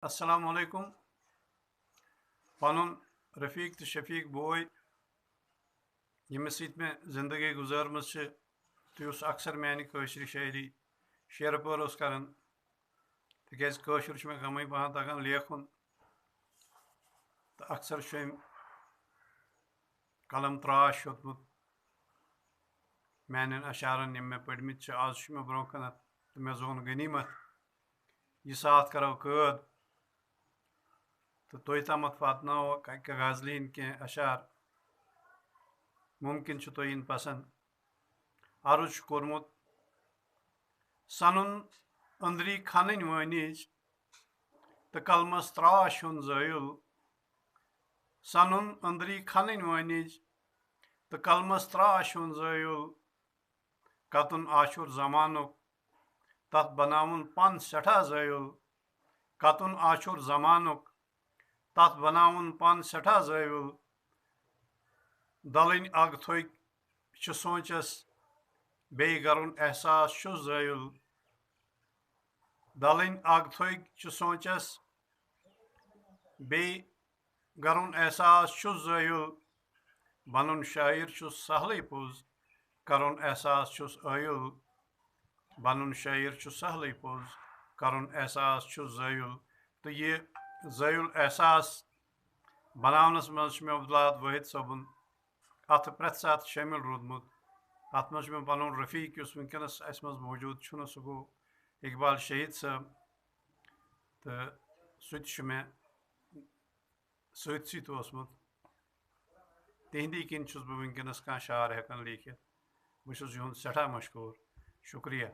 السلام علیکم پنن رفیق تو شفیق بوے یمس ست میں زندگی گزارمز تو اس اکثر میانہ قشر شاعری شیر پور کران تکیاز قشر میں کمی پہن تگان لیکھن تو اکثر قلم تراش ہیوتمت میان اشعارن یم میں پڑمت آج میں برو کن تو مے زون غنیمت یہ ساتھ کرو قید تو تھی تامت واتنو غزلین کی اشعار ممکن تین پسند عرض کورمت سنن اندری کھنن ونج تو قلمس تراش ہن زٲیُل سنن اندری کھنن ونج تو قلمس تراش ہن زٲیُل کتن آشور زمانک تت بناون پن سٹھاہ زٲیُل کتن آشور زمانک تت بناون پن سٹھاہ زٲیُل دلن اگ تھوک سونچس بیٚیہِ کرُن احساس چھُس زٲیُل دلن اگ تھوک سونچس بیٚیہِ کرُن احساس چھُس زٲیُل بنُن شاعر چھُس سہلٕے پوٚز کرُن احساس چھُس عٲیُل بنُن شاعر چھُ سہلٕے پوٚز کرُن احساس چھُس زٲیُل تو یہ زٲیُل احساس بناونس مز مے عبداللہ وٲحد صٲبن ات پرٛٮ۪تھ ساتہٕ شٲمِل روٗدمُت ات مز مے پنُن رفیق یُس ونکیٚنس اسہِ مز موجود چھُنہٕ سُہ گوٚو اقبال شہید صٲب تہٕ سُہ تہِ چھُ مےٚ سۭتۍ سۭتۍ اوسمُت تہنٛدی کِنۍ چھُس بہٕ ونکیٚنس کانٛہہ شعر ہٮ۪کان لیکھِتھ بہٕ چھُس یِہُنٛد سٮ۪ٹھاہ مشکوٗر شُکریہ